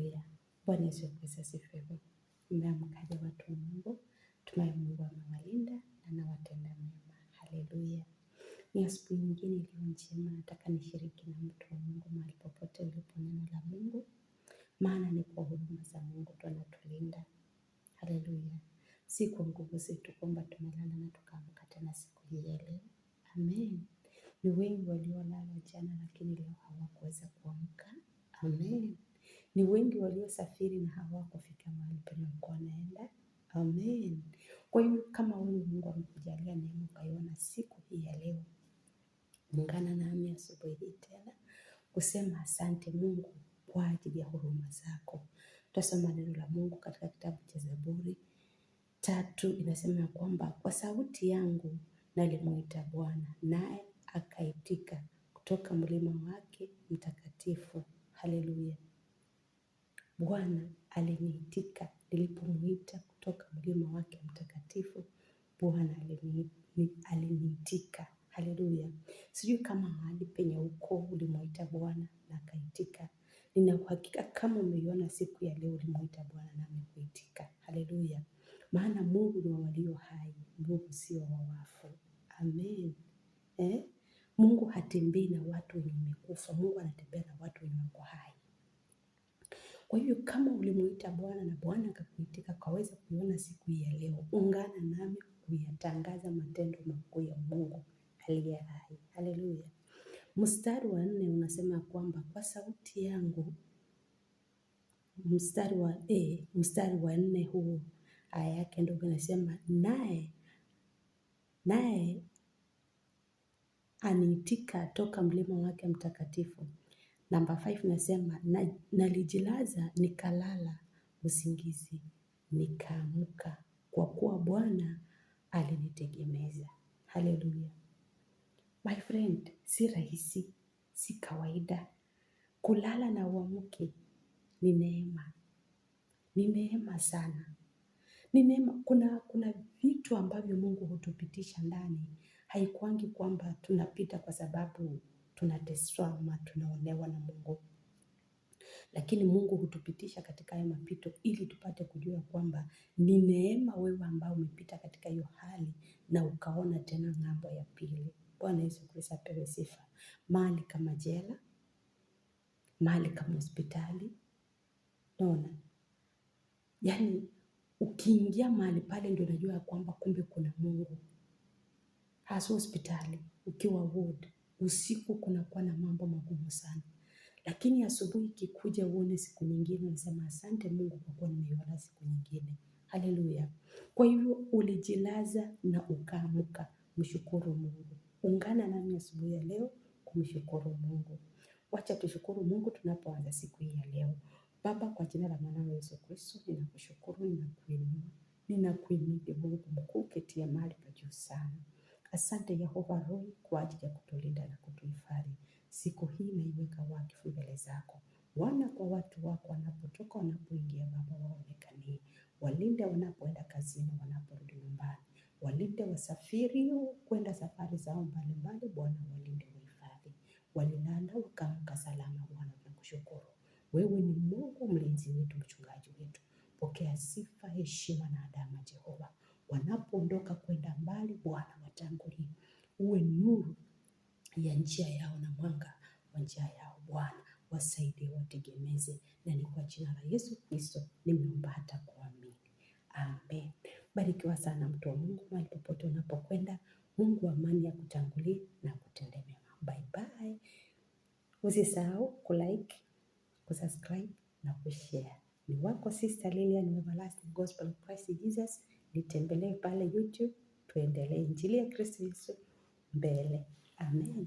Haleluya. Bwana Yesu Kristo asifiwe. Mmeamkaje watu wa Mungu? Tumaye Mungu amewalinda na anawatenda mema. Haleluya. Ni asubuhi nyingine iliyo njema, nataka nishiriki na mtu wa Mungu mahali popote ulipo neno la Mungu. Maana ni kwa huduma za Mungu tu anatulinda. Haleluya. Si kwa nguvu zetu kwamba tumelala na tukaamka tena siku hii ya leo. Amen. Ni wengi waliolala jana lakini leo hawakuweza kuamka. Amen. Ni wengi waliosafiri na hawakufika mahali penye walikuwa wanaenda. Amen. Kwa hiyo kama wewe Mungu amekujalia neema ukaiona siku hii ya leo, ungana nami asubuhi hii tena kusema asante Mungu kwa ajili ya huruma zako. Tutasoma neno la Mungu katika kitabu cha Zaburi 3, inasema ya kwamba kwa sauti yangu nalimuita Bwana, naye akaitika kutoka mlima wake mtakatifu. Haleluya. Bwana aliniitika nilipomuita kutoka mlima wake mtakatifu. Bwana aliniitika. Haleluya. Sijui kama mahali penye uko ulimuita Bwana na akaitika. Nina uhakika kama umeiona siku ya leo ulimuita Bwana na amekuitika. Haleluya. Maana Mungu ni wa walio hai, Mungu sio wa wafu. Amen. Mungu hatembei na watu wenye wamekufa. Mungu anatembea na watu wenye wako hai. Kwa hiyo kama ulimuita Bwana na Bwana akakuitika kaweza kuiona siku hii ya leo, ungana nami kuyatangaza matendo makuu ya Mungu aliye hai. Haleluya. Mstari wa 4 unasema kwamba kwa sauti yangu, mstari wa 4 huu aya yake ndio inasema naye aniitika toka mlima wake mtakatifu. Namba 5 nasema nalijilaza nikalala usingizi nikaamka kwa kuwa Bwana alinitegemeza. Haleluya. My friend, si rahisi, si kawaida. Kulala na uamke ni neema. Ni neema sana. Ni neema. Kuna vitu ambavyo Mungu hutupitisha ndani. Haikuangi kwamba tunapita kwa sababu tunateswa ama tunaonewa na Mungu. Lakini Mungu hutupitisha katika haya mapito ili tupate kujua kwamba ni neema wewe ambao umepita katika hiyo hali na ukaona tena ng'ambo ya pili. Bwana Yesu Kristo apewe sifa. Mahali kama jela, mahali kama hospitali. Naona. Yaani ukiingia mahali pale ndio unajua kwamba kumbe kuna Mungu. Hasa hospitali, ukiwa ward, usiku kunakuwa na mambo magumu sana. Lakini asubuhi ikikuja uone siku nyingine unasema asante Mungu kwa kuwa nimeiona siku nyingine. Haleluya. Kwa hivyo ulijilaza na ukaamka, mshukuru Mungu. Ungana nami asubuhi ya leo kumshukuru Mungu. Wacha tushukuru Mungu tunapoanza siku hii ya leo. Baba, kwa jina la mwanao Yesu Kristo, ninakushukuru, ninakuinua, ninakuhimidi Mungu mkuu ketia mahali pa juu sana. Asante Yehova Rohi kwa ajili ya kutulinda na kutuhifadhi. Siku hii naiweka wakifu mbele zako. Wana kwa watu wako wanapotoka wanapoingia, Baba waonekanie. Walinde wanapoenda kazini, wanaporudi nyumbani. Walinde wasafiri kwenda safari zao mbalimbali, Bwana walinde wahifadhi. Walilala wakaamka salama, Bwana tunakushukuru. Wewe ni Mungu mlinzi wetu, mchungaji wetu. Pokea sifa, heshima na adama Jehova. Wanapoondoka kwenda mbali, Bwana watangulie. Uwe nuru ya njia yao na mwanga wa njia yao, Bwana wasaidie, wategemeze. Na ni kwa jina la Yesu Kristo nimeomba hata kuamini. Amen. Barikiwa sana mtu wa Mungu mahali popote unapokwenda. Mungu wa amani akutangulie na kutendea mema. Bye bye. Usisahau kulike, kusubscribe na kushare. Ni wako Sister Lilian Everlasting Gospel of Christ Jesus. Nitembelee pale YouTube, tuendelee injili ya Kristo Yesu mbele. Amen.